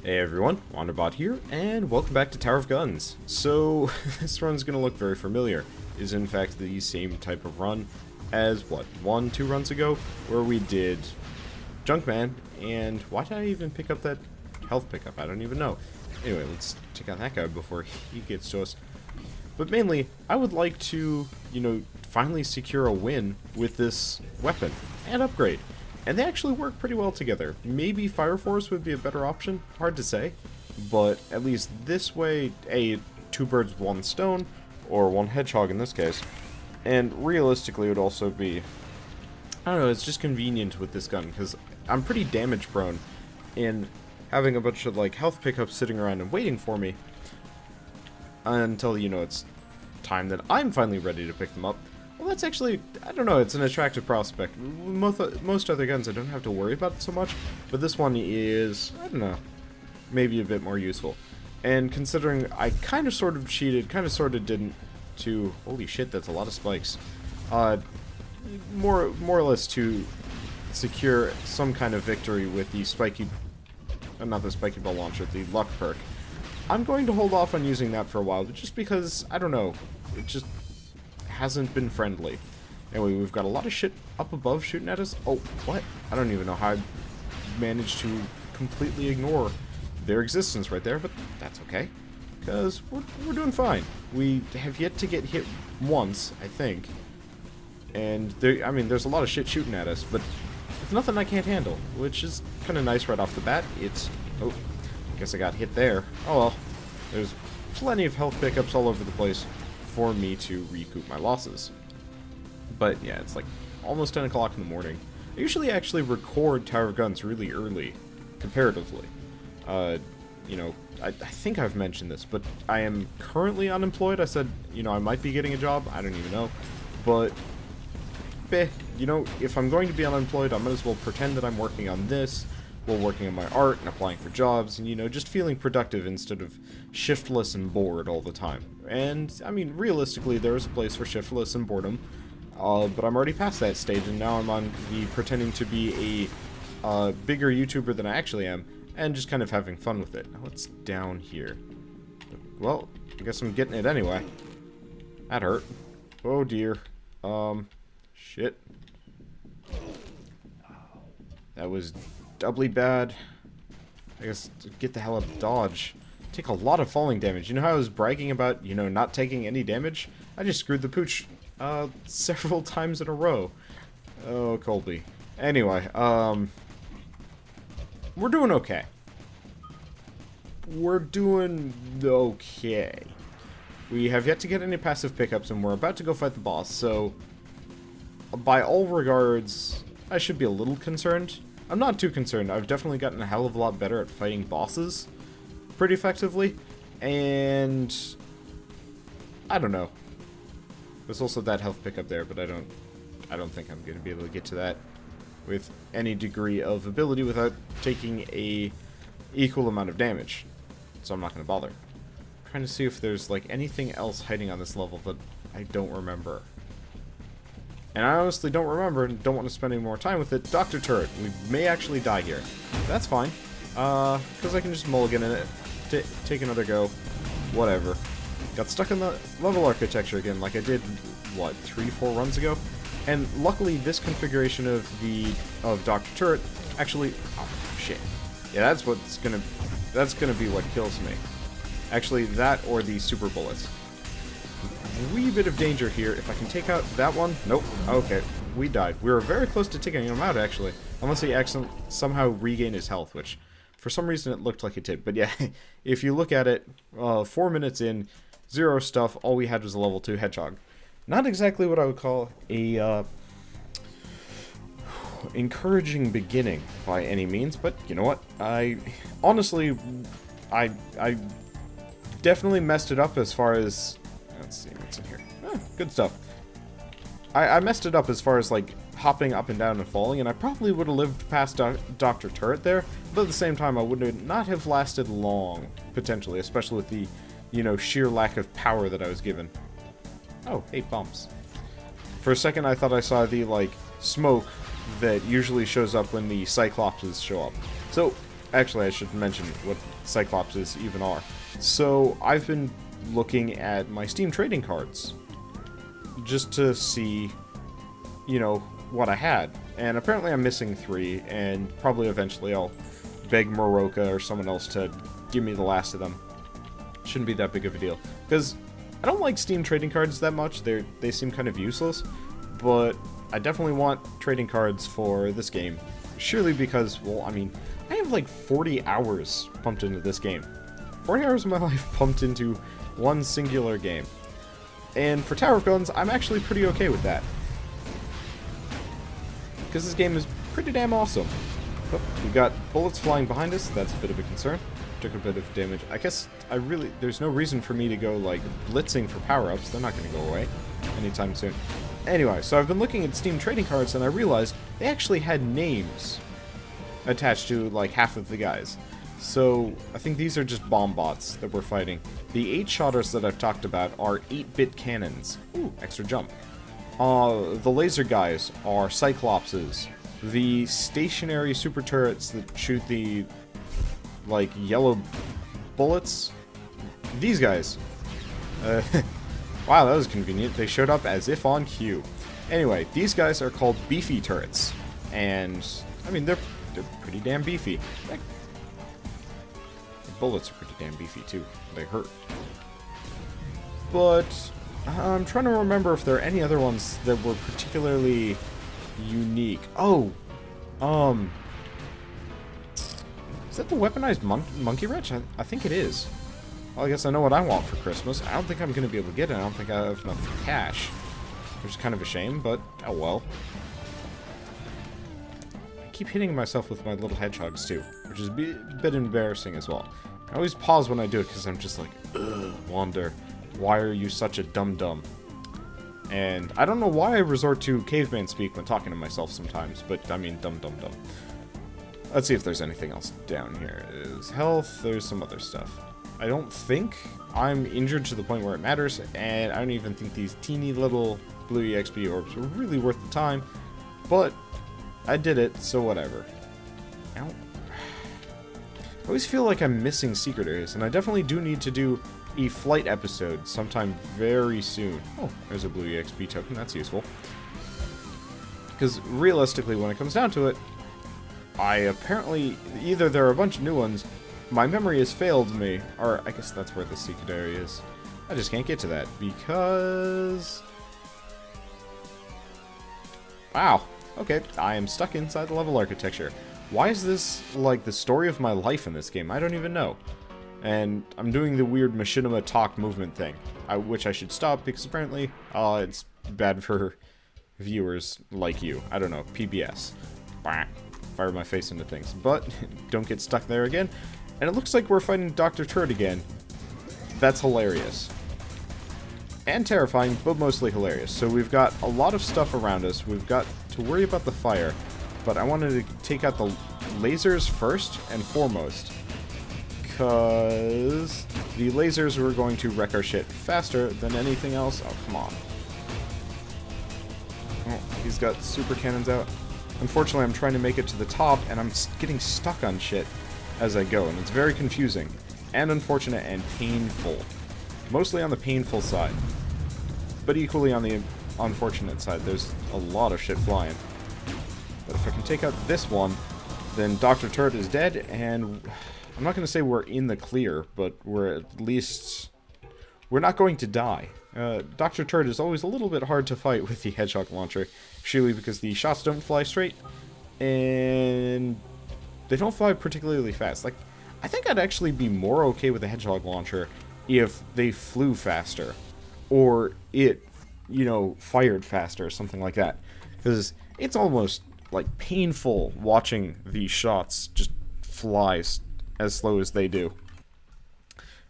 Hey everyone, Wanderbot here, and welcome back to Tower of Guns. So, this run's gonna look very familiar. It is in fact the same type of run as, what, 1-2 runs ago? Where we did Junkman, and why did I even pick up that health pickup? I don't even know. Anyway, let's take out that guy before he gets to us. But mainly, I would like to, finally secure a win with this weapon and upgrade. And they actually work pretty well together. Maybe Fire Force would be a better option, hard to say. But at least this way, two birds, one stone, or one hedgehog in this case. And realistically, it would also be, I don't know, it's just convenient with this gun, because I'm pretty damage prone. And having a bunch of, health pickups sitting around and waiting for me until, it's time that I'm finally ready to pick them up. Well, that's actually, I don't know, it's an attractive prospect. Most other guns I don't have to worry about it so much, but this one is, I don't know, maybe a bit more useful. And considering I kind of sort of cheated, kind of sort of didn't, to, holy shit, that's a lot of spikes, more or less to secure some kind of victory with the spiky, not the spiky ball launcher, the luck perk. I'm going to hold off on using that for a while, just because, I don't know, it just hasn't been friendly. Anyway, we've got a lot of shit up above shooting at us. Oh, what? I don't even know how I managed to completely ignore their existence right there, but that's okay. Because we're doing fine. We have yet to get hit once, I think. And, there's a lot of shit shooting at us, but it's nothing I can't handle, which is kind of nice right off the bat. It's... oh, I guess I got hit there. Oh well. There's plenty of health pickups all over the place for me to recoup my losses. But yeah, it's like almost 10 o'clock in the morning. I usually actually record Tower of Guns really early, comparatively. I think I've mentioned this, but I am currently unemployed. I said, I might be getting a job. I don't even know. But, if I'm going to be unemployed, I might as well pretend that I'm working on this, while working on my art and applying for jobs, and, just feeling productive instead of shiftless and bored all the time. And, realistically, there is a place for shiftless and boredom, but I'm already past that stage, and now I'm on the pretending to be a bigger YouTuber than I actually am, and just kind of having fun with it. Now, what's down here? Well, I guess I'm getting it anyway. That hurt. Oh, dear. Shit. That was doubly bad. I guess get the hell out of dodge. Take a lot of falling damage. You know how I was bragging about, not taking any damage? I just screwed the pooch several times in a row. Oh, Colby. Anyway, we're doing okay. We're doing okay. We have yet to get any passive pickups, and we're about to go fight the boss, so by all regards, I should be a little concerned. I'm not too concerned. I've definitely gotten a hell of a lot better at fighting bosses pretty effectively, and I don't know. There's also that health pickup there, but I don't think I'm going to be able to get to that with any degree of ability without taking a equal amount of damage. So I'm not going to bother. I'm trying to see if there's anything else hiding on this level that I don't remember. And I honestly don't remember and don't want to spend any more time with it. Dr. Turret, we may actually die here. That's fine. Because I can just mulligan in it. Take another go. Whatever. Got stuck in the level architecture again like I did, what, 3-4 runs ago? And luckily this configuration of Dr. Turret actually... oh, shit. Yeah, that's gonna be what kills me. Actually, that or the super bullets. Wee bit of danger here. If I can take out that one... nope. Okay, we died. We were very close to taking him out, actually. Unless he somehow regained his health, which for some reason it looked like it did. But yeah, if you look at it, 4 minutes in, 0 stuff, all we had was a level 2 hedgehog. Not exactly what I would call a encouraging beginning by any means, but you know what? I definitely messed it up as far as... let's see what's in here. Oh, good stuff. I messed it up as far as, hopping up and down and falling, and I probably would have lived past Dr. Turret there, but at the same time, I would not have lasted long, potentially, especially with the, sheer lack of power that I was given. Oh, 8 bumps. For a second, I thought I saw the, smoke that usually shows up when the Cyclopses show up. So, Actually, I should mention what Cyclopses even are. So, I've been looking at my Steam trading cards just to see, you know, what I had. And apparently I'm missing 3, and probably eventually I'll beg Moroka or someone else to give me the last of them. Shouldn't be that big of a deal. Because I don't like Steam trading cards that much. They seem kind of useless. But I definitely want trading cards for this game. Surely because, well, I mean, I have like 40 hours pumped into this game. 40 hours of my life pumped into one singular game. And for Tower of Guns, I'm actually pretty okay with that. Because this game is pretty damn awesome. Oh, we got bullets flying behind us. That's a bit of a concern. Took a bit of damage. I guess there's no reason for me to go, like, blitzing for power-ups. They're not going to go away anytime soon. Anyway, so I've been looking at Steam trading cards, and I realized they actually had names attached to, like, half of the guys. So, I think these are just bomb bots that we're fighting. The 8-shotters that I've talked about are 8-bit cannons. Ooh, extra jump. The laser guys are Cyclopses. The stationary super turrets that shoot the, like, yellow bullets, these guys. Wow, that was convenient. They showed up as if on cue. Anyway, these guys are called beefy turrets. And, I mean, they're pretty damn beefy. The bullets are pretty damn beefy, too. They hurt. But I'm trying to remember if there are any other ones that were particularly unique. Oh! Is that the weaponized monkey wrench? I think it is. Well, I guess I know what I want for Christmas. I don't think I'm going to be able to get it. I don't think I have enough cash. Which is kind of a shame, but oh well. I keep hitting myself with my little hedgehogs too, which is a bit embarrassing as well. I always pause when I do it because I'm just like, ugh, Wander, why are you such a dum-dum? And I don't know why I resort to caveman speak when talking to myself sometimes, but I mean dum-dum-dum. Let's see if there's anything else down here. There's health, there's some other stuff. I don't think I'm injured to the point where it matters, and I don't even think these teeny little blue EXP orbs were really worth the time, but I did it, so whatever. Ow. I always feel like I'm missing secret areas, and I definitely do need to do a flight episode sometime very soon. Oh, there's a blue EXP token, that's useful. Because realistically, when it comes down to it, I apparently, either there are a bunch of new ones, my memory has failed me, or I guess that's where the secret area is. I just can't get to that, because... Wow, okay, I am stuck inside the level architecture. Why is this, like, the story of my life in this game? I don't even know. And I'm doing the weird machinima talk movement thing, which I should stop, because apparently, it's bad for viewers like you. I don't know, PBS. Bah. Fire my face into things, but don't get stuck there again. And it looks like we're fighting Dr. Turd again. That's hilarious. And terrifying, but mostly hilarious. So we've got a lot of stuff around us. We've got to worry about the fire, but I wanted to take out the lasers first and foremost, because the lasers were going to wreck our shit faster than anything else. Oh, come on. Oh, he's got super cannons out. Unfortunately, I'm trying to make it to the top, and I'm getting stuck on shit as I go, and it's very confusing, and unfortunate, and painful. Mostly on the painful side. But equally on the unfortunate side, there's a lot of shit flying. But if I can take out this one, then Dr. Turd is dead, and I'm not going to say we're in the clear, but we're at least... we're not going to die. Dr. Turd is always a little bit hard to fight with the Hedgehog launcher, surely because the shots don't fly straight, and they don't fly particularly fast. Like, I think I'd actually be more okay with the Hedgehog launcher if they flew faster, or it, you know, fired faster, or something like that. Because it's almost, like, painful watching these shots just fly as slow as they do.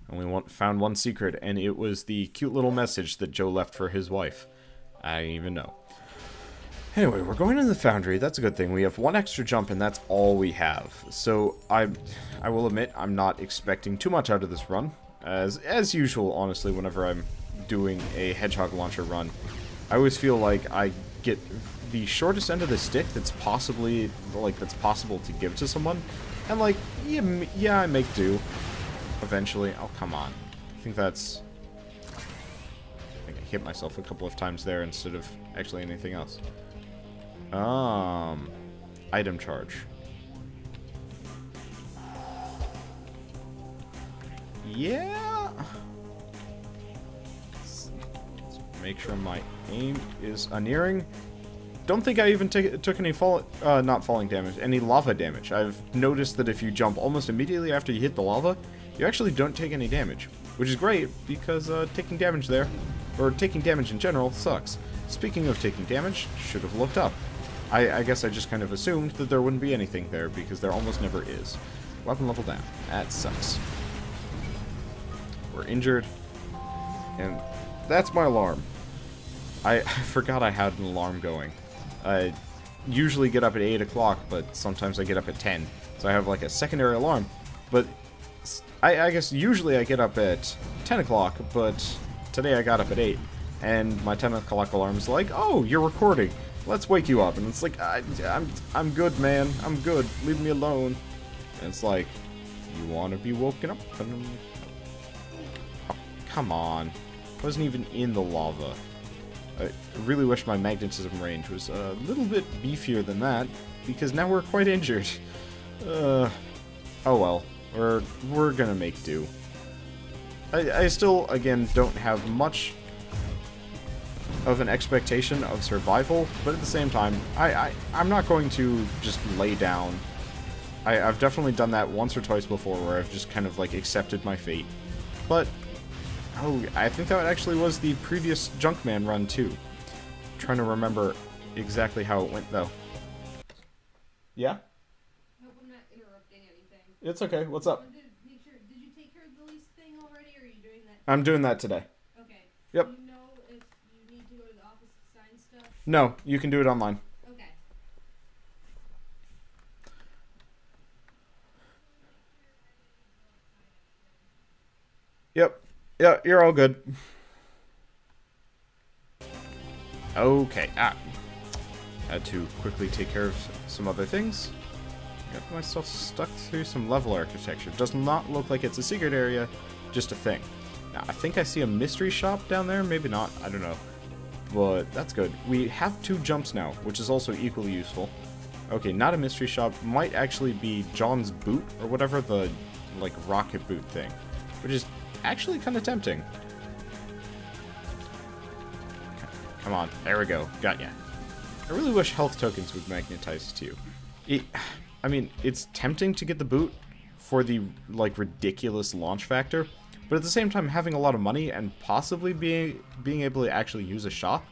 Only found one secret, and it was the cute little message that Joe left for his wife. I don't even know. Anyway, we're going in the foundry. That's a good thing. We have one extra jump, and that's all we have. So I will admit I'm not expecting too much out of this run. As usual, honestly, whenever I'm doing a Hedgehog launcher run, I always feel like I get the shortest end of the stick that's possible to give to someone, And, like, yeah, I make do. Eventually. Oh, come on. I think that's... I think I hit myself a couple of times there instead of actually anything else. Item charge. Yeah. Let's make sure my aim is unerring. Don't think I even took any not falling damage, any lava damage. I've noticed that if you jump almost immediately after you hit the lava, you actually don't take any damage, which is great because taking damage there, or taking damage in general, sucks. Speaking of taking damage, should have looked up. I guess I just kind of assumed that there wouldn't be anything there because there almost never is. Weapon level down. That sucks. We're injured, and that's my alarm. I forgot I had an alarm going. I usually get up at 8 o'clock, but sometimes I get up at 10. So I have like a secondary alarm. But I guess usually I get up at 10 o'clock, but today I got up at 8. And my 10 o'clock alarm is like, oh, you're recording. Let's wake you up. And it's like, I'm good, man. I'm good. Leave me alone. And it's like, you want to be woken up? Oh, come on. I wasn't even in the lava. I really wish my magnetism range was a little bit beefier than that, because now we're quite injured. Oh well. We're gonna make do. I still, again, don't have much of an expectation of survival, but at the same time, I'm not going to just lay down. I've definitely done that once or twice before, where I've just kind of, like, accepted my fate. But... oh, I think that actually was the previous Junkman run, too. I'm trying to remember exactly how it went, though. Yeah? I hope I'm not interrupting anything. It's okay. What's up? Did you take care of the lease thing already, or are you doing that? I'm doing that today. Okay. Yep. Do you know if you need to go to the office to sign stuff? No, you can do it online. Okay. Yep. Yeah, you're all good. Okay. Had to quickly take care of some other things. Got myself stuck through some level architecture. Does not look like it's a secret area, just a thing. Now, I think I see a mystery shop down there. Maybe not. I don't know. But that's good. We have 2 jumps now, which is also equally useful. Okay, not a mystery shop. Might actually be John's boot, or whatever the, like, rocket boot thing. Which is actually kind of tempting. Come on. There we go. Got ya. I really wish health tokens would magnetize too. I mean, it's tempting to get the boot for the, like, ridiculous launch factor, but at the same time, having a lot of money and possibly being able to actually use a shop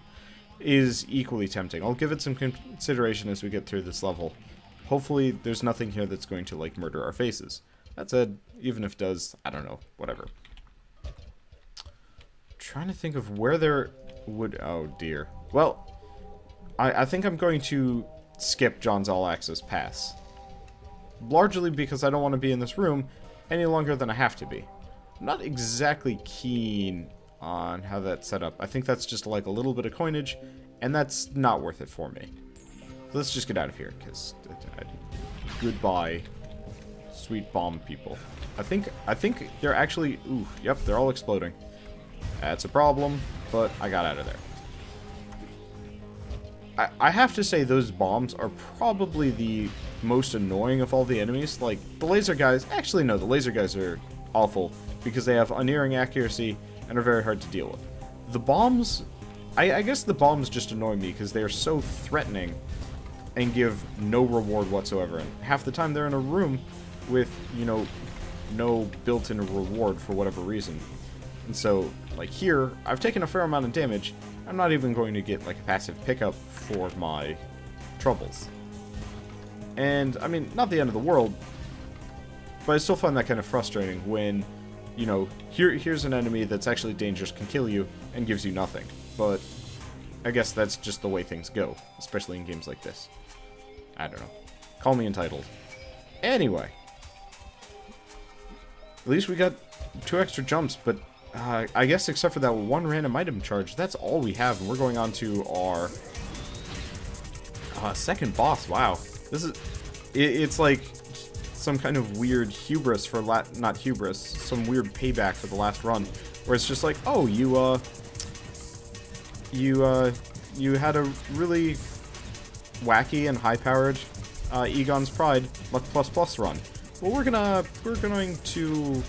is equally tempting. I'll give it some consideration as we get through this level. Hopefully, there's nothing here that's going to, like, murder our faces. That said, even if it does, I don't know. Whatever. Trying to think of where there would... oh, dear. Well, I think I'm going to skip John's all-access pass. Largely because I don't want to be in this room any longer than I have to be. I'm not exactly keen on how that's set up. I think that's just like a little bit of coinage, and that's not worth it for me. So let's just get out of here, because... goodbye, sweet bomb people. I think they're actually... ooh, yep, they're all exploding. That's a problem, but I got out of there. I have to say those bombs are probably the most annoying of all the enemies. Like, the laser guys... actually, no, the laser guys are awful because they have unerring accuracy and are very hard to deal with. The bombs... I guess the bombs just annoy me because they are so threatening and give no reward whatsoever. And half the time they're in a room with, you know, no built-in reward for whatever reason. And so, like here, I've taken a fair amount of damage. I'm not even going to get, like, a passive pickup for my troubles. And, I mean, not the end of the world, but I still find that kind of frustrating when, you know, here's an enemy that's actually dangerous, can kill you, and gives you nothing. But I guess that's just the way things go, especially in games like this. I don't know. Call me entitled. Anyway. At least we got 2 extra jumps, but... I guess except for that 1 random item charge, that's all we have, and we're going on to our second boss. Wow, this is it's like some kind of weird hubris for not hubris, some weird payback for the last run, where it's just like, oh, you had a really wacky and high-powered Egon's Pride Luck Plus Plus run. Well, we're going to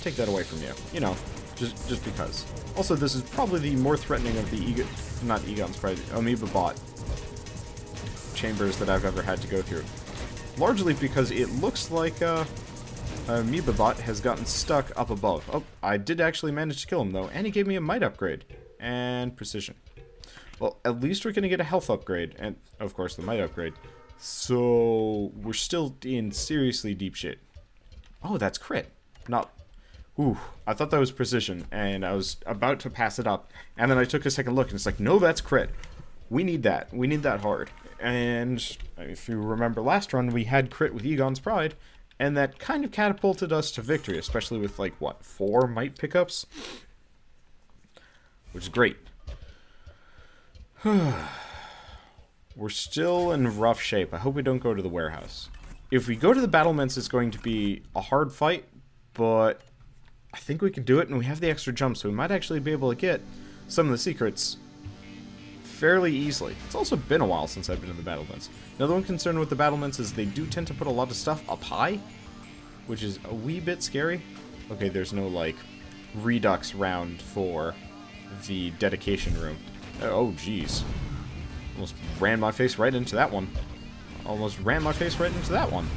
take that away from you. You know, just because. Also, this is probably the more threatening of the not Egon's Pride, Amoeba Bot chambers that I've ever had to go through. Largely because it looks like Amoeba Bot has gotten stuck up above. Oh, I did actually manage to kill him though, and he gave me a might upgrade and precision. Well, at least we're gonna get a health upgrade, and of course the might upgrade. So we're still in seriously deep shit. Oh, that's crit. Not. Ooh, I thought that was precision, and I was about to pass it up, and then I took a second look, and it's like, no, that's crit. We need that. We need that hard. And if you remember last run, we had crit with Egon's Pride, and that kind of catapulted us to victory, especially with, like, what, 4 might pickups? Which is great. We're still in rough shape. I hope we don't go to the warehouse. If we go to the battlements, it's going to be a hard fight, but I think we can do it, and we have the extra jump, so we might actually be able to get some of the secrets fairly easily. It's also been a while since I've been in the battlements. Now, the one concern with the battlements is they do tend to put a lot of stuff up high, which is a wee bit scary. Okay, there's no, like, redux round for the dedication room. Oh, jeez. Almost ran my face right into that one. Almost ran my face right into that one.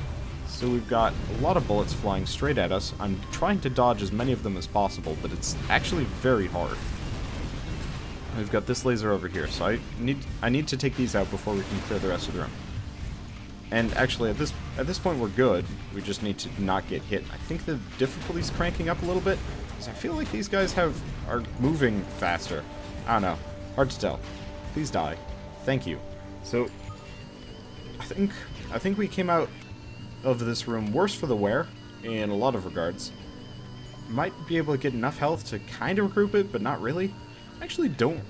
So we've got a lot of bullets flying straight at us. I'm trying to dodge as many of them as possible, but it's actually very hard. We've got this laser over here, so I need to take these out before we can clear the rest of the room. And actually, at this point, we're good. We just need to not get hit. I think the difficulty's cranking up a little bit, because I feel like these guys are moving faster. I don't know. Hard to tell. Please die. Thank you. So, I think we came out of this room worse for the wear, in a lot of regards. Might be able to get enough health to kind of regroup it, but not really. I actually don't.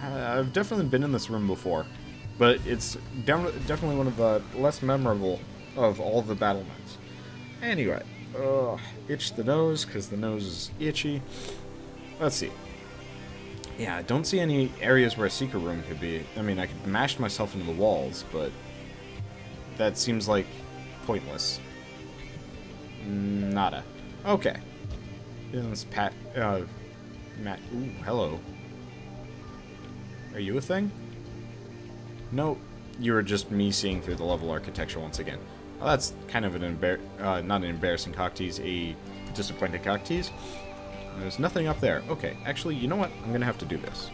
I've definitely been in this room before, but it's definitely one of the less memorable of all the battlements. Anyway, itch the nose, because the nose is itchy. Let's see. Yeah, I don't see any areas where a secret room could be. I mean, I could mash myself into the walls, but that seems like pointless. Nada. Okay. Let's Matt. Ooh, hello. Are you a thing? No, you were just me seeing through the level architecture once again. Well, that's kind of an not an embarrassing cock tease, a disappointing cock tease. There's nothing up there. Okay, actually, you know what? I'm gonna have to do this.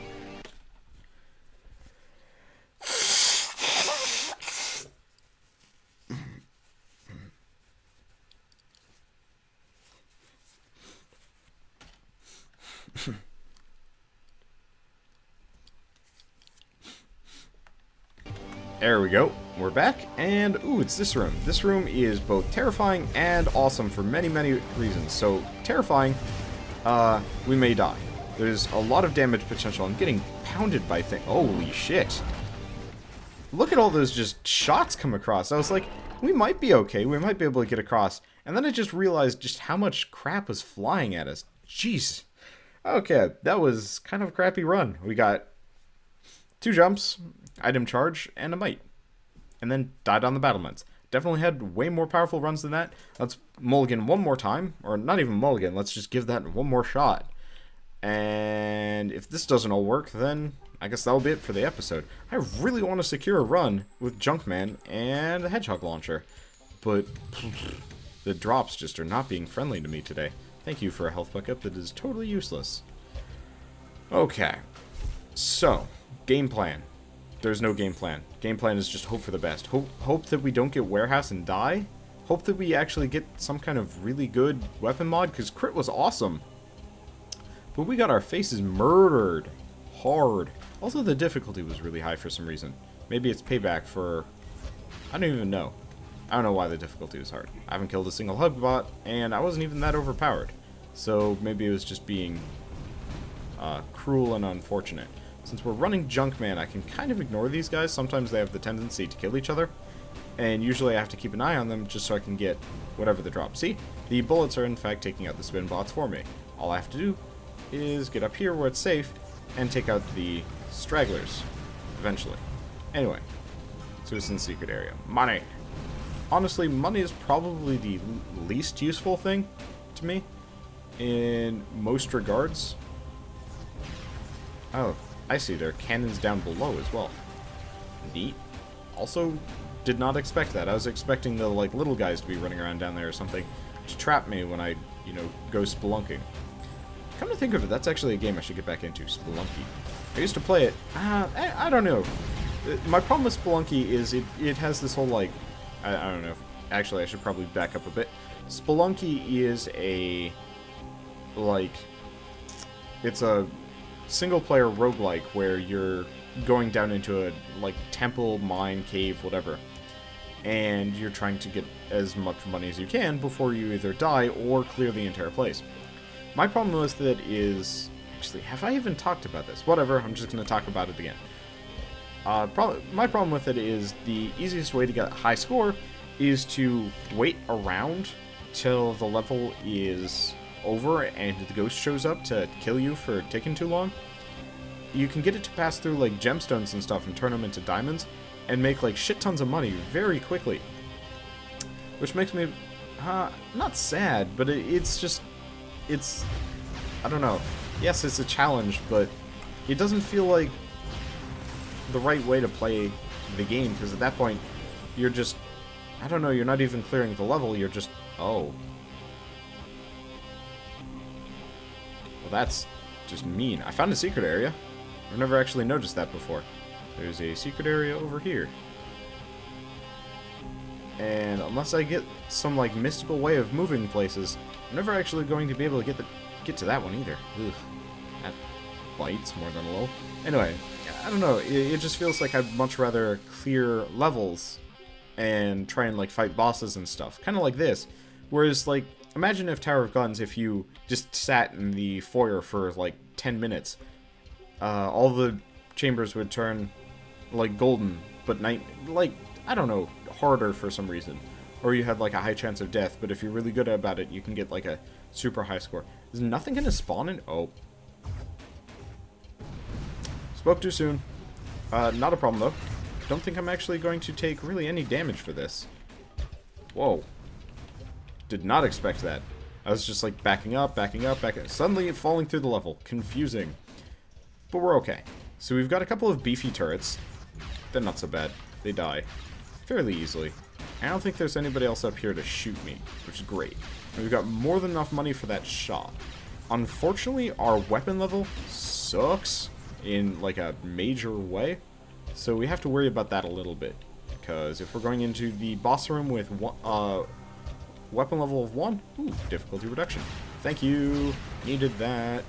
There we go. We're back, and ooh, it's this room. This room is both terrifying and awesome for many, many reasons. So, terrifying, we may die. There's a lot of damage potential. I'm getting pounded by things. Holy shit. Look at all those just shots come across. I was like, we might be okay. We might be able to get across. And then I just realized just how much crap was flying at us. Jeez. Okay, that was kind of a crappy run. We got 2 jumps, item charge, and a might. And then died on the battlements. Definitely had way more powerful runs than that. Let's mulligan one more time. Or not even mulligan, let's just give that one more shot. And if this doesn't all work, then I guess that'll be it for the episode. I really want to secure a run with Junkman and the Hedgehog launcher. But the drops just are not being friendly to me today. Thank you for a health backup that is totally useless. Okay. So, game plan. There's no game plan. Game plan is just hope for the best. Hope that we don't get warehouse and die. Hope that we actually get some kind of really good weapon mod, because crit was awesome. But we got our faces murdered. Hard. Also, the difficulty was really high for some reason. Maybe it's payback for... I don't even know. I don't know why the difficulty was hard. I haven't killed a single hug bot, and I wasn't even that overpowered. So maybe it was just being cruel and unfortunate. Since we're running Junkman, I can kind of ignore these guys. Sometimes they have the tendency to kill each other. And usually I have to keep an eye on them just so I can get whatever the drop. See, the bullets are in fact taking out the spin bots for me. All I have to do is get up here where it's safe and take out the stragglers eventually. Anyway, Citizen Secret Area. Money. Honestly, money is probably the least useful thing to me in most regards. Oh, I see. There are cannons down below as well. Neat. Also, did not expect that. I was expecting the like little guys to be running around down there or something to trap me when I, you know, go spelunking. Come to think of it, that's actually a game I should get back into, Spelunky. I used to play it. I don't know. My problem with Spelunky is it has this whole like, I don't know. Actually, I should probably back up a bit. Spelunky is a like, it's a single-player roguelike where you're going down into a like temple, mine, cave, whatever, and you're trying to get as much money as you can before you either die or clear the entire place. My problem with it is, actually, have I even talked about this? Whatever, I'm just going to talk about it again. My problem with it is the easiest way to get a high score is to wait around till the level is over and the ghost shows up to kill you for taking too long. You can get it to pass through like gemstones and stuff and turn them into diamonds and make like shit tons of money very quickly. Which makes me, not sad, but it's, I don't know. Yes, it's a challenge, but it doesn't feel like the right way to play the game, because at that point, you're just, I don't know, you're not even clearing the level, you're just, oh. Well, that's just mean. I found a secret area. I've never actually noticed that before. There's a secret area over here. And unless I get some, like, mystical way of moving places, I'm never actually going to be able to get to that one either. Ugh. That bites more than a little. Anyway, I don't know. It just feels like I'd much rather clear levels and try and, like, fight bosses and stuff. Kind of like this. Whereas, like, imagine if Tower of Guns, if you just sat in the foyer for, like, 10 minutes. All the chambers would turn, like, golden, but like, I don't know, harder for some reason. Or you had, like, a high chance of death, but if you're really good about it, you can get, like, a super high score. Is nothing gonna spawn in? Oh. Spoke too soon. Not a problem, though. Don't think I'm actually going to take really any damage for this. Whoa. Did not expect that. I was just, like, backing up, suddenly falling through the level. Confusing. But we're okay. So we've got a couple of beefy turrets. They're not so bad. They die fairly easily. I don't think there's anybody else up here to shoot me, which is great. And we've got more than enough money for that shot. Unfortunately, our weapon level sucks in, like, a major way. So we have to worry about that a little bit. Because if we're going into the boss room with weapon level of 1, ooh, difficulty reduction. Thank you. Needed that.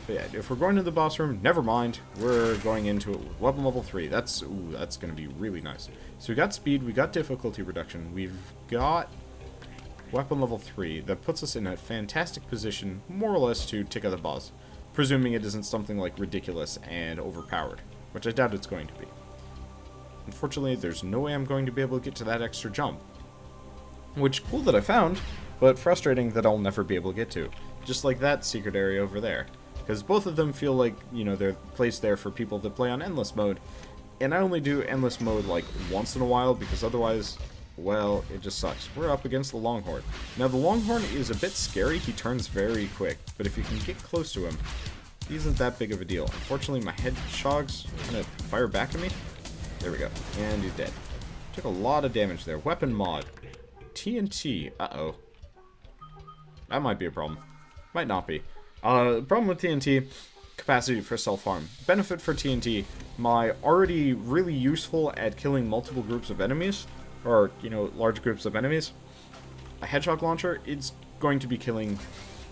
But yeah, if we're going to the boss room, never mind. We're going into it with weapon level 3. That's going to be really nice. So we got speed, we got difficulty reduction, we've got weapon level 3. That puts us in a fantastic position, more or less, to take out the boss. Presuming it isn't something like ridiculous and overpowered, which I doubt it's going to be. Unfortunately, there's no way I'm going to be able to get to that extra jump. Which, cool that I found, but frustrating that I'll never be able to get to. Just like that secret area over there. Because both of them feel like, you know, they're placed there for people that play on endless mode. And I only do endless mode, like, once in a while, because otherwise, well, it just sucks. We're up against the Longhorn. Now, the Longhorn is a bit scary. He turns very quick. But if you can get close to him, he isn't that big of a deal. Unfortunately, my Hedgehogs kind of fire back at me. There we go. And he's dead. Took a lot of damage there. Weapon mod. TNT. Uh-oh. That might be a problem. Might not be. Problem with TNT, capacity for self-harm. Benefit for TNT, my already really useful at killing multiple groups of enemies, or, you know, large groups of enemies. A hedgehog launcher, it's going to be killing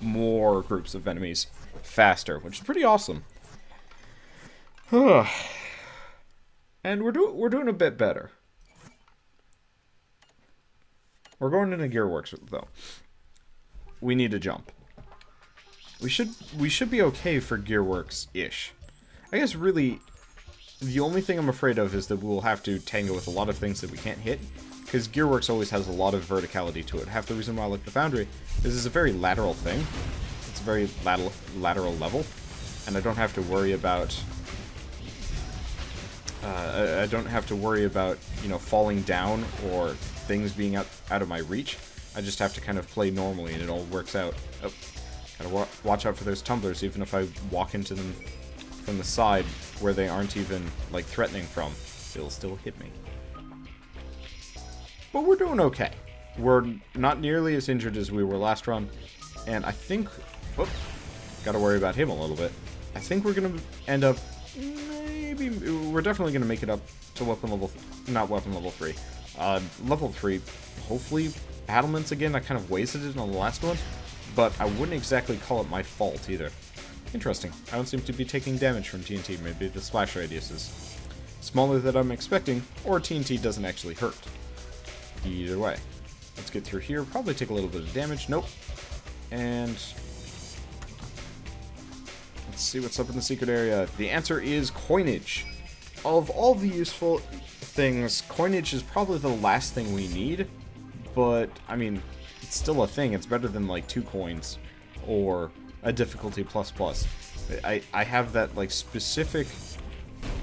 more groups of enemies faster, which is pretty awesome. And we're doing a bit better. We're going into Gearworks, though. We need to jump. We should be okay for Gearworks-ish. I guess really, The only thing I'm afraid of is that we'll have to tango with a lot of things that we can't hit, because Gearworks always has a lot of verticality to it. Half the reason why I like the Foundry is it's a very lateral thing. It's a very lateral level, and I don't have to worry about... I don't have to worry about, you know, falling down or things being out of my reach. I just have to kind of play normally, and it all works out. Oh, gotta watch out for those tumblers, even if I walk into them from the side where they aren't even, like, threatening from. They'll still hit me. But we're doing okay. We're not nearly as injured as we were last run, and I think... Whoop, gotta worry about him a little bit. I think we're gonna end up... Maybe... We're definitely gonna make it up to weapon level... Not weapon level 3. Level 3, hopefully, battlements again. I kind of wasted it on the last one, but I wouldn't exactly call it my fault either. Interesting. I don't seem to be taking damage from TNT. Maybe the splash radius is smaller than I'm expecting, or TNT doesn't actually hurt. Either way. Let's get through here. Probably take a little bit of damage. Nope. And... let's see what's up in the secret area. The answer is coinage. Of all the useful things, coinage is probably the last thing we need. But, I mean, it's still a thing. It's better than, like, 2 coins. Or a difficulty plus. I have that, like, specific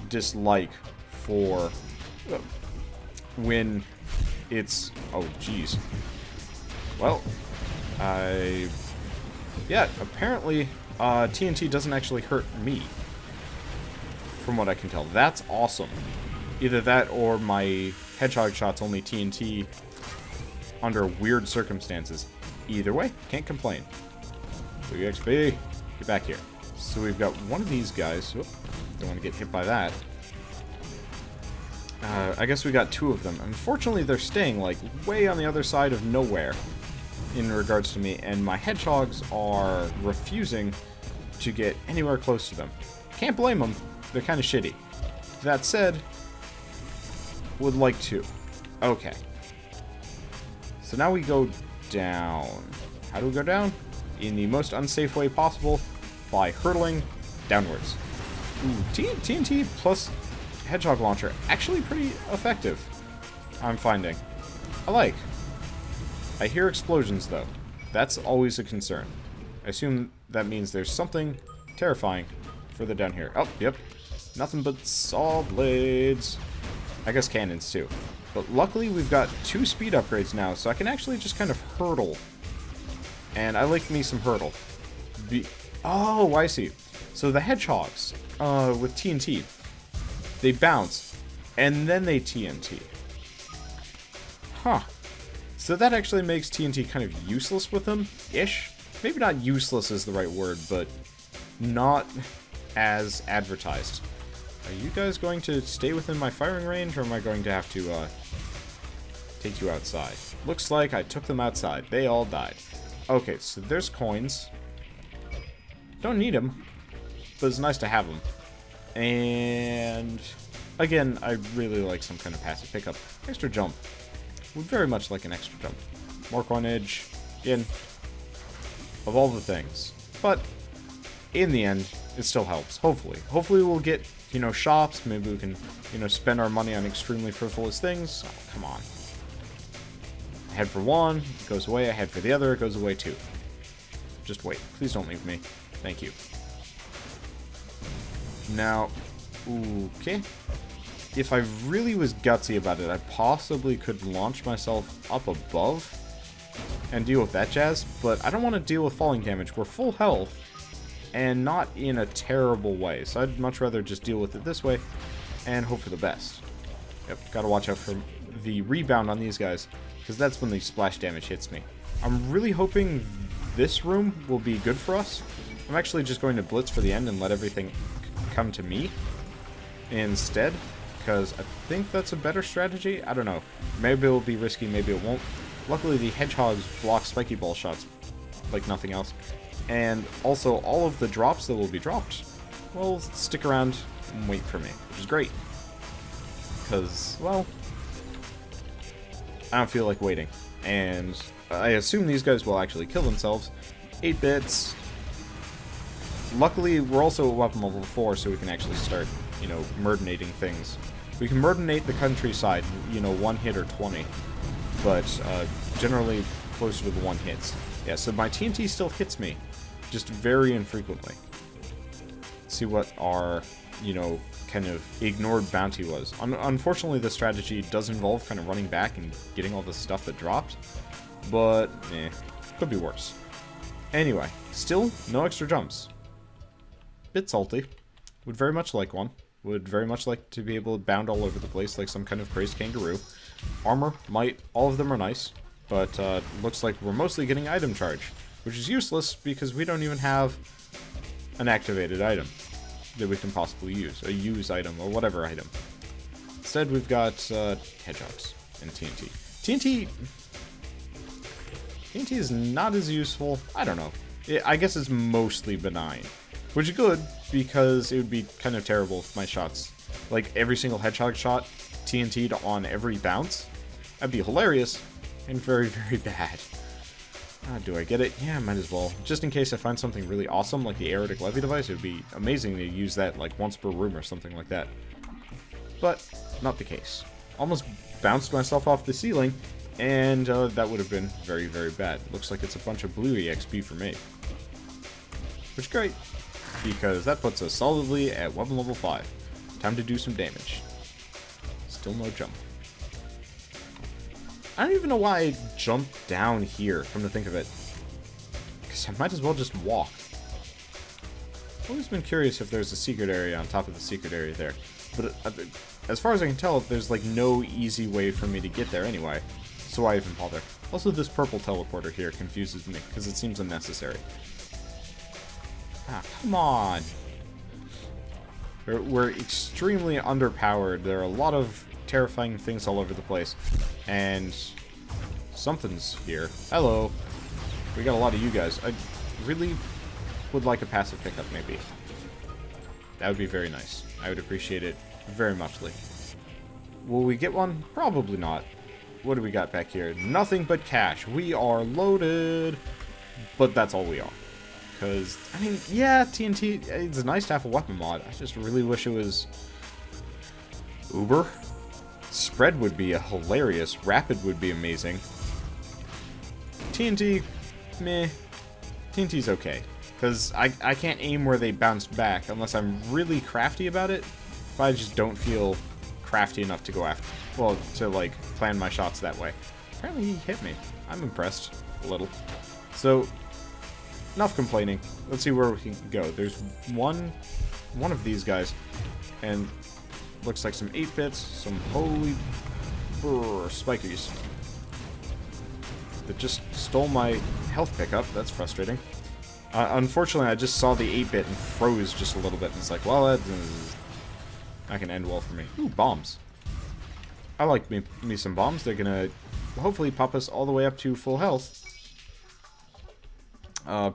dislike for when it's... oh, jeez. Well, yeah, apparently TNT doesn't actually hurt me, from what I can tell. That's awesome. Either that or my Hedgehog shot's only TNT under weird circumstances. Either way, can't complain. 3 XP. Get back here. So we've got one of these guys. Oop, don't want to get hit by that. I guess we got 2 of them. Unfortunately, they're staying, like, way on the other side of nowhere in regards to me, and my Hedgehogs are refusing to get anywhere close to them. Can't blame them. They're kind of shitty. That said, would like to. Okay. So now we go down. How do we go down? In the most unsafe way possible, by hurtling downwards. Ooh, TNT plus Hedgehog launcher, actually pretty effective, I'm finding. I hear explosions, though. That's always a concern. I assume that means there's something terrifying further down here. Oh, yep. Nothing but saw blades. I guess cannons, too. But luckily, we've got 2 speed upgrades now, so I can actually just kind of hurdle. And I like me some hurdle. Oh, I see. So the Hedgehogs, with TNT, they bounce, and then they TNT. Huh. So that actually makes TNT kind of useless with them-ish. Maybe not useless is the right word, but not as advertised. Are you guys going to stay within my firing range, or am I going to have to take you outside? Looks like I took them outside. They all died. Okay, so there's coins. Don't need them, but it's nice to have them. And again, I really like some kind of passive pickup. Extra jump. Would very much like an extra jump. More coinage. Again, of all the things. But in the end, it still helps. Hopefully. Hopefully we'll get, you know, shops. Maybe we can, you know, spend our money on extremely frivolous things. Oh, come on. I head for one, it goes away. I head for the other, it goes away too. Just wait. Please don't leave me. Thank you. Now, okay. If I really was gutsy about it, I possibly could launch myself up above and deal with that jazz, but I don't want to deal with falling damage. We're full health, and not in a terrible way, so I'd much rather just deal with it this way and hope for the best. Yep, gotta watch out for the rebound on these guys, because that's when the splash damage hits me. I'm really hoping this room will be good for us. I'm actually just going to blitz for the end and let everything come to me instead, because I think that's a better strategy. I don't know. Maybe it'll be risky, maybe it won't. Luckily, the Hedgehogs block spiky ball shots like nothing else. And also, all of the drops that will be dropped will stick around and wait for me, which is great. Because, well, I don't feel like waiting. And I assume these guys will actually kill themselves. 8 bits. Luckily, we're also at weapon level 4, so we can actually start you know, murdinating things. We can murdinate the countryside, you know, 1 hit or 20. But, generally closer to the 1 hits. Yeah, so my TNT still hits me. Just very infrequently. Let's see what our, you know, kind of ignored bounty was. Unfortunately, the strategy does involve kind of running back and getting all the stuff that dropped. But, could be worse. Anyway, still no extra jumps. Bit salty. Would very much like one. Would very much like to be able to bound all over the place like some kind of crazed kangaroo. Armor, might, all of them are nice. But looks like we're mostly getting item charge. Which is useless because we don't even have an activated item that we can possibly use. A use item or whatever item. Instead we've got Hedgehogs and TNT. TNT is not as useful. I don't know. I guess it's mostly benign. Which is good, because it would be kind of terrible if my shots, like every single Hedgehog shot, TNT'd on every bounce. That'd be hilarious, and very, very bad. Do I get it? Yeah, might as well. Just in case I find something really awesome, like the aerotic levy device, it would be amazing to use that like once per room or something like that. But, not the case. Almost bounced myself off the ceiling, and that would have been very, very bad. Looks like it's a bunch of blue EXP for me. Which is great, because that puts us solidly at weapon level 5. Time to do some damage. Still no jump. I don't even know why I jumped down here, come to think of it. Because I might as well just walk. I've always been curious if there's a secret area on top of the secret area there. But as far as I can tell, there's like no easy way for me to get there anyway. So why even bother? Also, this purple teleporter here confuses me, because it seems unnecessary. Ah, come on! We're extremely underpowered. There are a lot of terrifying things all over the place. And something's here. Hello. We got a lot of you guys. I really would like a passive pickup, maybe. That would be very nice. I would appreciate it very muchly. Will we get one? Probably not. What do we got back here? Nothing but cash. We are loaded. But that's all we are. Because, I mean, yeah, TNT, it's nice to have a weapon mod. I just really wish it was Uber. Spread would be hilarious. Rapid would be amazing. TNT, meh. TNT's okay. Because I can't aim where they bounce back unless I'm really crafty about it. If I just don't feel crafty enough to go after, well, to like plan my shots that way. Apparently he hit me. I'm impressed a little. So, enough complaining. Let's see where we can go. There's one of these guys, and looks like some 8-bits, some holy spikies that just stole my health pickup. That's frustrating. Unfortunately, I just saw the 8-bit and froze just a little bit, and it's like, well, that can end well for me. Ooh, bombs. I like me some bombs. They're gonna hopefully pop us all the way up to full health.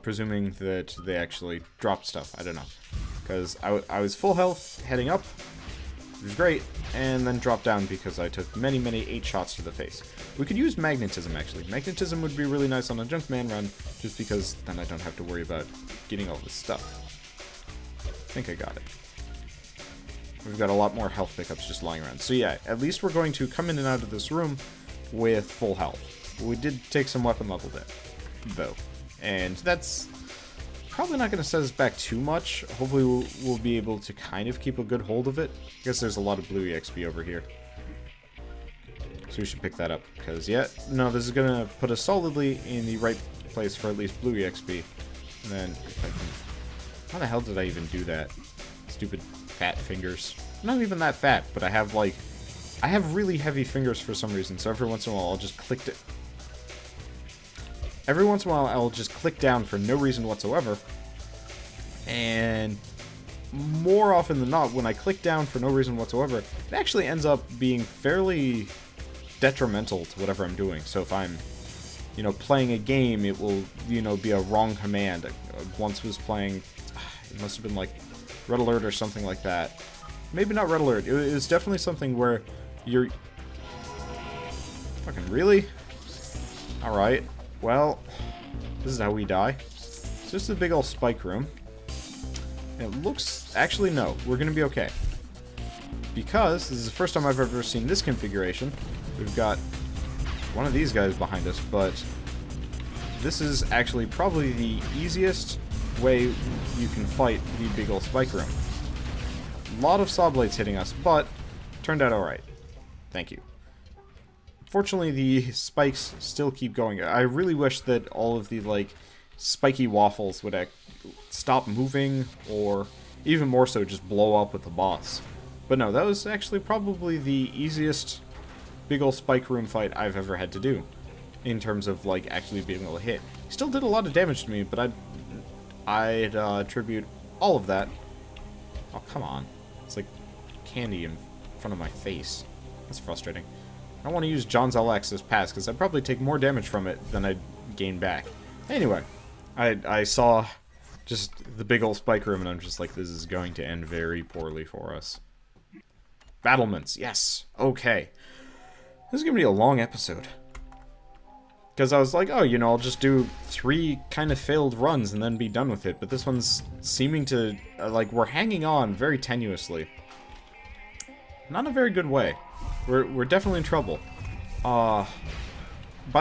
Presuming that they actually drop stuff. I don't know. Because I was full health heading up, which was great, and then dropped down because I took many, many 8 shots to the face. We could use magnetism, actually. Magnetism would be really nice on a Junkman run, just because then I don't have to worry about getting all this stuff. I think I got it. We've got a lot more health pickups just lying around. So yeah, at least we're going to come in and out of this room with full health. We did take some weapon level though. And that's probably not going to set us back too much. Hopefully we'll be able to kind of keep a good hold of it. I guess there's a lot of blue EXP over here. So we should pick that up. Because, yeah, no, this is going to put us solidly in the right place for at least blue EXP. And then, if I can... How the hell did I even do that? Stupid fat fingers. I'm not even that fat, but I have, like... I have really heavy fingers for some reason, so every once in a while I'll just click it. Every once in a while, I'll just click down for no reason whatsoever. And more often than not, when I click down for no reason whatsoever, it actually ends up being fairly detrimental to whatever I'm doing. So if I'm, you know, playing a game, it will, you know, be a wrong command. I once was playing, it must have been like Red Alert or something like that. Maybe not Red Alert. It was definitely something where you're... Fucking really? Alright. Well, this is how we die. So this is a big old spike room. It looks... Actually, no. We're going to be okay. because this is the first time I've ever seen this configuration. We've got one of these guys behind us, but this is actually probably the easiest way you can fight the big ol' spike room. A lot of saw blades hitting us, but turned out alright. Thank you. Fortunately, the spikes still keep going. I really wish that all of the, like, spiky waffles would stop moving, or even more so, just blow up with the boss. But no, that was actually probably the easiest big ol' spike room fight I've ever had to do, in terms of, like, actually being able to hit. He still did a lot of damage to me, but I'd attribute all of that... Oh, come on. It's like candy in front of my face. That's frustrating. I don't want to use John's All Access Pass, because I'd probably take more damage from it than I'd gain back. Anyway, I saw just the big old spike room, and I'm just like, this is going to end very poorly for us. Battlements, yes. Okay. This is going to be a long episode. Because I was like, oh, you know, I'll just do 3 kind of failed runs and then be done with it. But this one's seeming to, like, we're hanging on very tenuously. Not in a very good way. We're definitely in trouble. By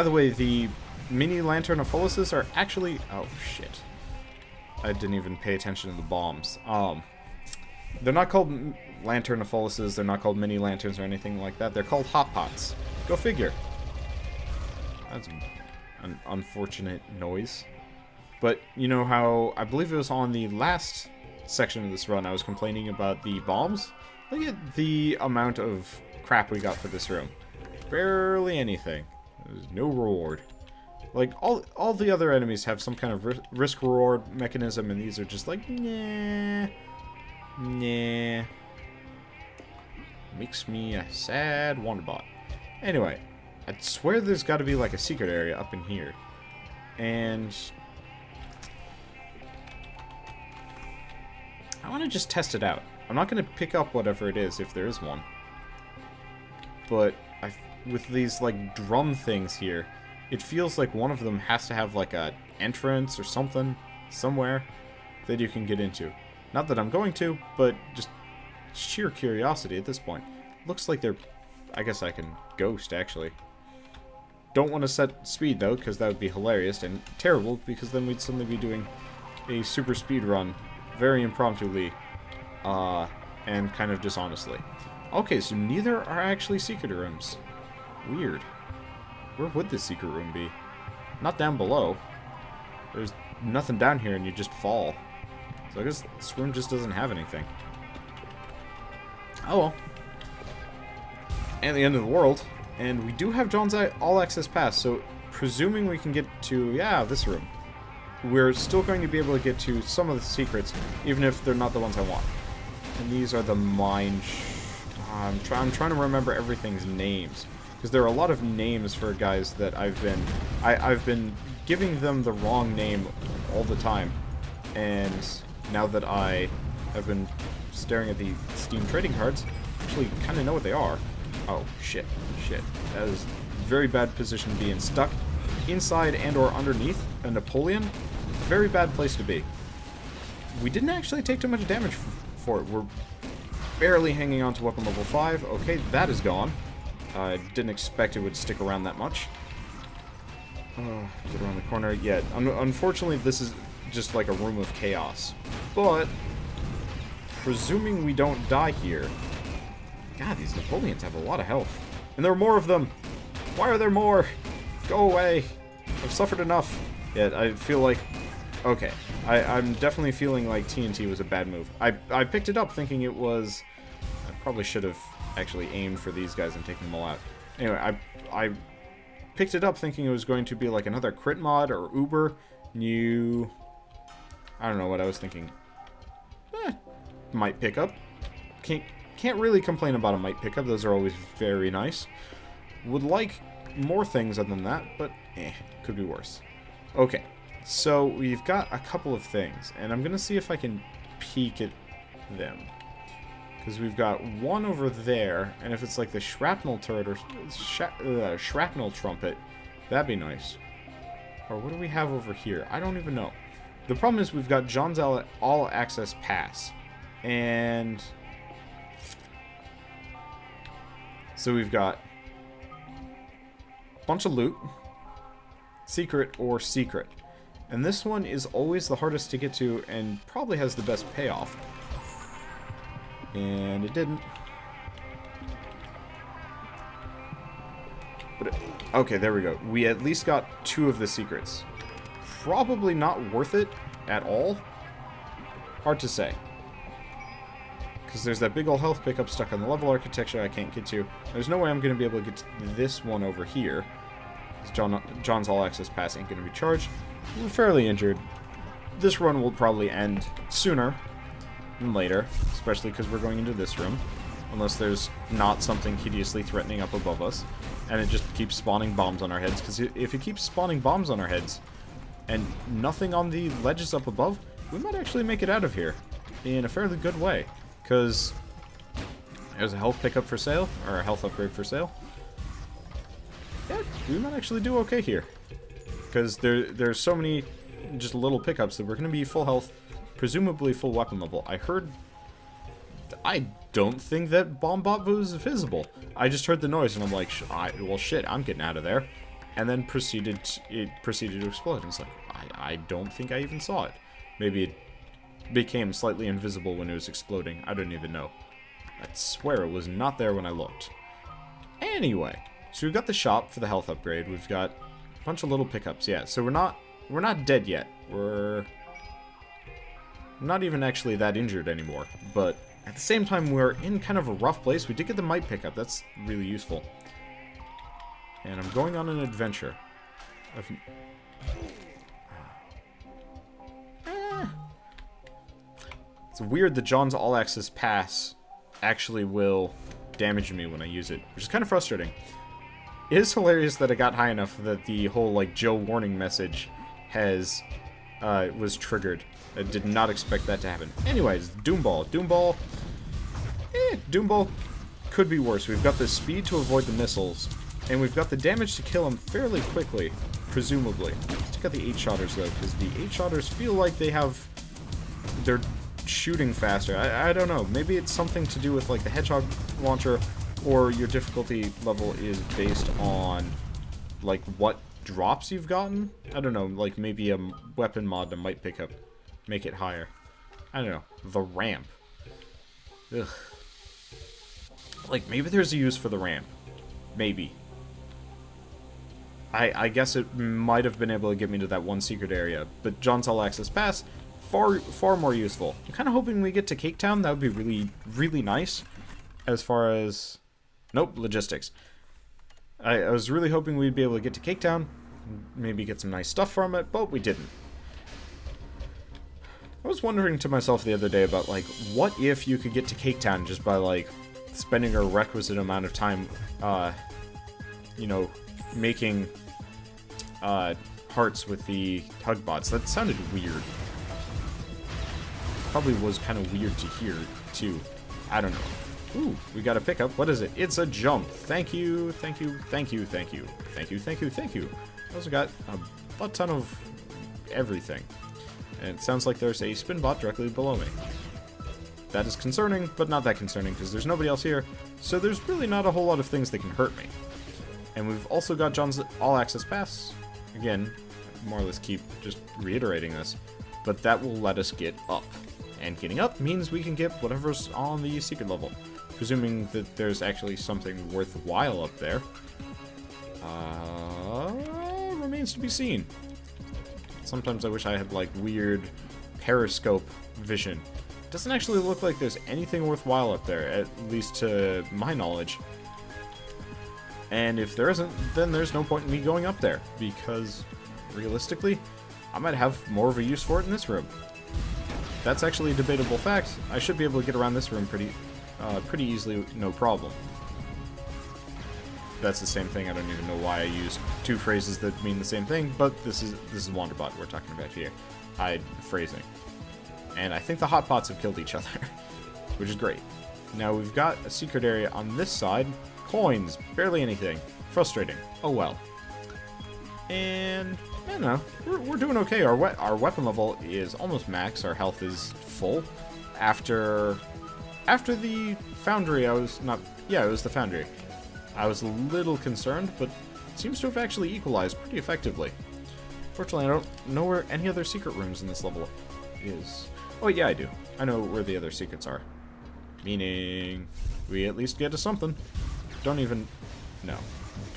the way, the mini Lanternophiluses are actually... Oh, shit. I didn't even pay attention to the bombs. They're not called Lanternophiluses, they're not called mini lanterns or anything like that. They're called hot pots. Go figure. That's an unfortunate noise. But you know how, I believe it was on the last section of this run, I was complaining about the bombs? Look at the amount of crap we got for this room. Barely anything. There's no reward. Like, all the other enemies have some kind of risk-reward mechanism, and these are just like, nah. Nah. Makes me a sad Wonderbot. Anyway, I swear there's got to be like a secret area up in here. And I want to just test it out. I'm not going to pick up whatever it is if there is one. But with these like drum things here, it feels like one of them has to have like a entrance or something somewhere that you can get into. Not that I'm going to, but just sheer curiosity at this point. Looks like they're... I guess I can ghost, actually. Don't want to set speed, though, because that would be hilarious and terrible, because then we'd suddenly be doing a super speed run very impromptuly, and kind of dishonestly. Okay, so neither are actually secret rooms. Weird. Where would this secret room be? Not down below. There's nothing down here and you just fall. So I guess this room just doesn't have anything. Oh well. And the end of the world. And we do have John's All Access Pass, so presuming we can get to, yeah, this room, we're still going to be able to get to some of the secrets, even if they're not the ones I want. And these are the mine... I'm trying to remember everything's names, because there are a lot of names for guys that I've been giving them the wrong name all the time, and now that I have been staring at the Steam trading cards, I actually kind of know what they are. Oh, shit. That is a very bad position to be in. Stuck inside and or underneath a Napoleon. Very bad place to be. We didn't actually take too much damage for it. We're barely hanging on to weapon level 5. Okay, that is gone. I didn't expect it would stick around that much. Get around the corner. Yeah, unfortunately this is just like a room of chaos. But, presuming we don't die here... God, these Napoleons have a lot of health. And there are more of them! Why are there more? Go away! I've suffered enough. Yeah, I feel like... Okay. I'm definitely feeling like TNT was a bad move. I picked it up thinking it was... I probably should have actually aimed for these guys and taken them all out. Anyway, I picked it up thinking it was going to be like another crit mod or Uber. New... I don't know what I was thinking. Might pick up. Can't really complain about a might pickup. Those are always very nice. Would like more things other than that, but could be worse. Okay, so we've got a couple of things, and I'm going to see if I can peek at them. Because we've got one over there, and if it's like the shrapnel turret or shrapnel trumpet, that'd be nice. Or what do we have over here? I don't even know. The problem is we've got John's All Access Pass, and... So we've got a bunch of loot, secret or secret. And this one is always the hardest to get to and probably has the best payoff. And it didn't. But okay, there we go. We at least got 2 of the secrets. Probably not worth it at all. Hard to say. Because there's that big old health pickup stuck on the level architecture I can't get to. There's no way I'm going to be able to get to this one over here. John's all-access pass ain't going to be charged. We're fairly injured. This run will probably end sooner than later, especially because we're going into this room. Unless there's not something hideously threatening up above us. And it just keeps spawning bombs on our heads. Because if it keeps spawning bombs on our heads, and nothing on the ledges up above, we might actually make it out of here in a fairly good way. Because there's a health pickup for sale, or a health upgrade for sale. Yeah, we might actually do okay here. Because there's so many just little pickups that we're going to be full health, presumably full weapon level. I don't think that Bombbot was visible. I just heard the noise and I'm like, well shit, I'm getting out of there. And then it proceeded to explode. And it's like, I don't think I even saw it. Maybe it became slightly invisible when it was exploding. I don't even know. I swear it was not there when I looked. Anyway, so we've got the shop for the health upgrade. We've got a bunch of little pickups. Yeah, so we're not dead yet. We're not even actually that injured anymore. But at the same time, we're in kind of a rough place. We did get the mite pickup. That's really useful. And I'm going on an adventure. It's weird that John's all-access pass actually will damage me when I use it, which is kind of frustrating. It is hilarious that I got high enough that the whole, like, Joe warning message was triggered. I did not expect that to happen. Anyways, Doomball. Doomball could be worse. We've got the speed to avoid the missiles, and we've got the damage to kill him fairly quickly, presumably. Let's check out the 8-shotters, though, because the 8-shotters feel like they're shooting faster. I don't know. Maybe it's something to do with, like, the Hedgehog launcher, or your difficulty level is based on, like, what drops you've gotten? I don't know. Like, maybe a weapon mod that might make it higher. I don't know. The ramp. Ugh. Like, maybe there's a use for the ramp. Maybe. I guess it might have been able to get me to that one secret area, but John's all-access pass, far more useful. I'm kind of hoping we get to Cake Town. That would be really, really nice. As far as... Nope, logistics. I was really hoping we'd be able to get to Cake Town, maybe get some nice stuff from it, but we didn't. I was wondering to myself the other day about, like, what if you could get to Cake Town just by, like, spending a requisite amount of time, you know, making hearts with the hug bots. That sounded weird. Probably was kind of weird to hear, too. I don't know. Ooh, we got a pickup. What is it? It's a jump. Thank you, thank you, thank you, thank you, thank you, thank you, thank you. I also got a butt ton of everything. And it sounds like there's a spin bot directly below me. That is concerning, but not that concerning, because there's nobody else here, so there's really not a whole lot of things that can hurt me. And we've also got John's all-access pass. Again, more or less keep just reiterating this, but that will let us get up. And getting up means we can get whatever's on the secret level. Presuming that there's actually something worthwhile up there. Remains to be seen. Sometimes I wish I had, like, weird periscope vision. It doesn't actually look like there's anything worthwhile up there, at least to my knowledge. And if there isn't, then there's no point in me going up there, because, realistically, I might have more of a use for it in this room. That's actually a debatable fact. I should be able to get around this room pretty easily, no problem. That's the same thing. I don't even know why I used two phrases that mean the same thing, but this is Wanderbot we're talking about here. Phrasing. And I think the hot pots have killed each other, which is great. Now we've got a secret area on this side. Coins, barely anything. Frustrating. Oh well. And I don't know, we're doing okay. Our weapon level is almost max. Our health is full. After the foundry, it was the foundry. I was a little concerned, but it seems to have actually equalized pretty effectively. Fortunately, I don't know where any other secret rooms in this level is. Oh, yeah, I do. I know where the other secrets are. Meaning, we at least get to something. Don't even... No.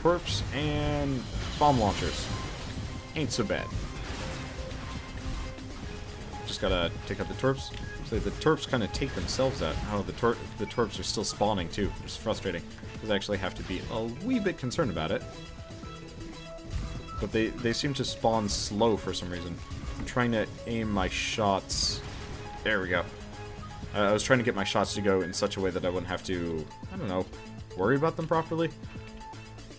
Twerps and bomb launchers. Ain't so bad. Just gotta take out the twerps. So the twerps kind of take themselves out. Oh, the twerps are still spawning too, which is frustrating. Because I actually have to be a wee bit concerned about it. But they seem to spawn slow for some reason. I'm trying to aim my shots... There we go. I was trying to get my shots to go in such a way that I wouldn't have to, I don't know, worry about them properly?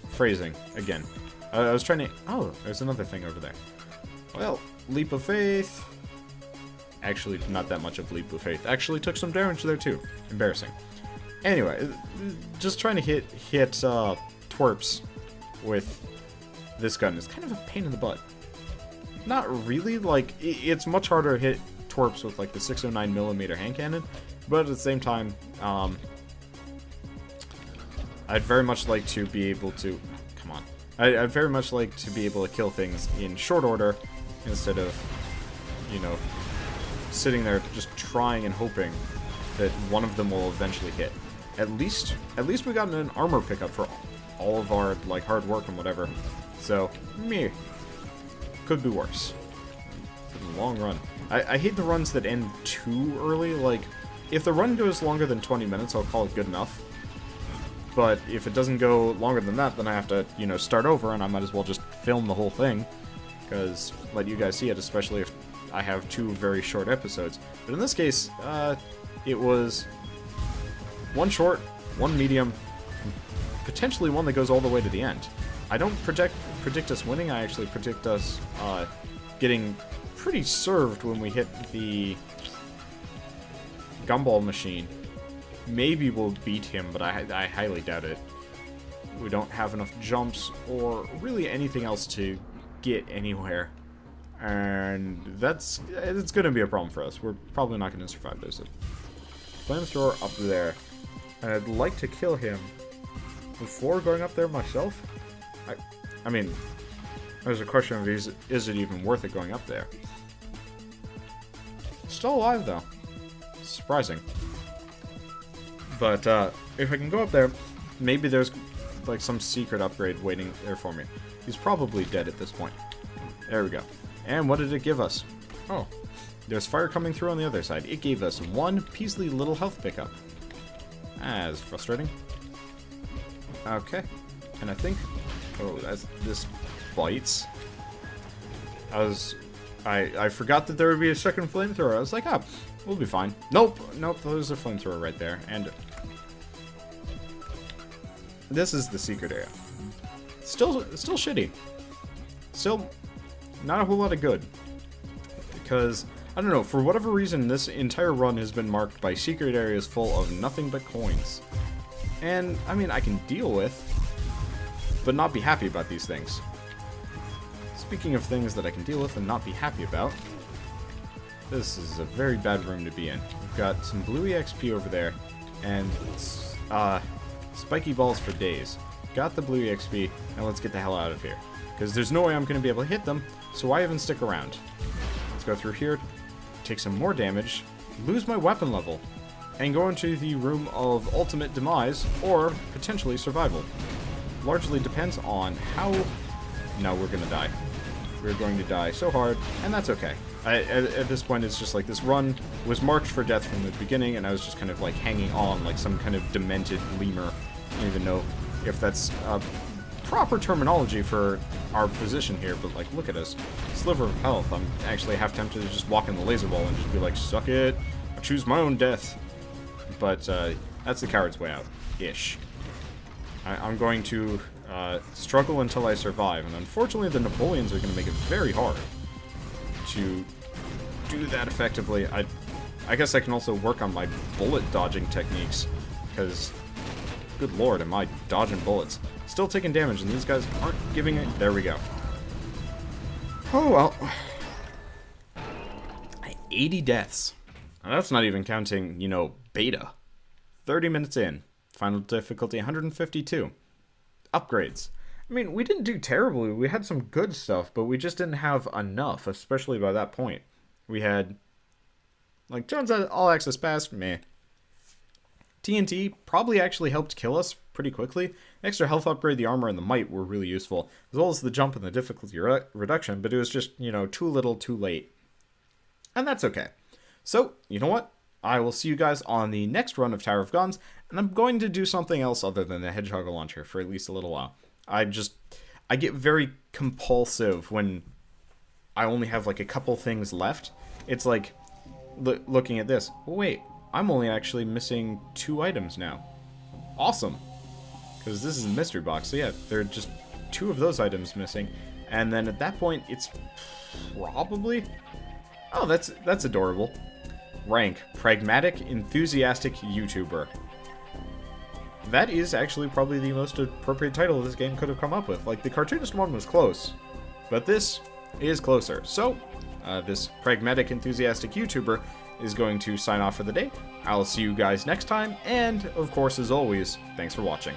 Phrasing, again. I was trying to... Oh, there's another thing over there. Well, leap of faith. Actually, not that much of leap of faith. Actually took some damage there too. Embarrassing. Anyway, just trying to hit twerps with this gun is kind of a pain in the butt. Not really, like, it's much harder to hit twerps with, like, the 609mm hand cannon, but at the same time, I'd very much like to be able to... Come on. I'd very much like to be able to kill things in short order, instead of, you know, sitting there just trying and hoping that one of them will eventually hit. At least we got an armor pickup for all of our, like, hard work and whatever. So, meh. Could be worse. Long run. I hate the runs that end too early. Like, if the run goes longer than 20 minutes, I'll call it good enough. But if it doesn't go longer than that, then I have to, you know, start over, and I might as well just film the whole thing. Because, let you guys see it, especially if I have 2 very short episodes. But in this case, it was 1 short, 1 medium, potentially 1 that goes all the way to the end. I don't predict us winning, I actually predict us getting pretty served when we hit the gumball machine. Maybe we'll beat him, but I highly doubt it. We don't have enough jumps or really anything else to get anywhere. And it's going to be a problem for us. We're probably not going to survive this. Flamethrower up there. And I'd like to kill him before going up there myself. I mean, there's a question of is it even worth it going up there? Still alive, though. Surprising. But if I can go up there, maybe there's like some secret upgrade waiting there for me. He's probably dead at this point. There we go. And what did it give us? Oh, there's fire coming through on the other side. It gave us 1 peasly little health pickup. That's frustrating. Okay. And I think... Oh, this bites. I forgot that there would be a second flamethrower. I was like, we'll be fine. Nope, there's a flamethrower right there. And this is the secret area. Still shitty. Still not a whole lot of good. Because, I don't know, for whatever reason, this entire run has been marked by secret areas full of nothing but coins. And, I mean, I can deal with, but not be happy about these things. Speaking of things that I can deal with and not be happy about, this is a very bad room to be in. We've got some blue EXP over there, and spiky balls for days. Got the blue EXP, and let's get the hell out of here. Because there's no way I'm going to be able to hit them, so why even stick around? Let's go through here, take some more damage, lose my weapon level, and go into the room of ultimate demise, or potentially survival. Largely depends on how... No, we're going to die. We're going to die so hard, and that's okay. At this point, it's just like this run was marked for death from the beginning, and I was just kind of like hanging on like some kind of demented lemur. I don't even know if that's proper terminology for our position here, but like, look at us. Sliver of health. I'm actually half tempted to just walk in the laser wall and just be like, suck it. I choose my own death. But that's the coward's way out. Ish. I'm going to struggle until I survive, and unfortunately the Napoleons are going to make it very hard to do that effectively. I guess I can also work on my bullet dodging techniques, because good lord, am I dodging bullets. Still taking damage, and these guys aren't giving it. There we go. Oh well. 80 deaths. Now, that's not even counting, you know, beta. 30 minutes in. Final difficulty 152. upgrades. I mean, we didn't do terribly. We had some good stuff, but we just didn't have enough, especially by that point. We had, like, Jones All Access Pass, meh. TNT probably actually helped kill us pretty quickly. Extra health upgrade, the armor, and the might were really useful, as well as the jump and the difficulty reduction, but it was just, too little, too late. And that's okay. So, you know what? I will see you guys on the next run of Tower of Guns, and I'm going to do something else other than the Hedgehog launcher for at least a little while. I get very compulsive when I only have like a couple things left. It's like looking at this. Oh, wait, I'm only actually missing 2 items now. Awesome. Because this is a mystery box. So yeah, there are just 2 of those items missing. And then at that point, it's probably... Oh, that's adorable. Rank, Pragmatic Enthusiastic YouTuber. That is actually probably the most appropriate title this game could have come up with. Like, the cartoonist one was close, but this is closer. So, this Pragmatic Enthusiastic YouTuber is going to sign off for the day. I'll see you guys next time, and, of course, as always, thanks for watching.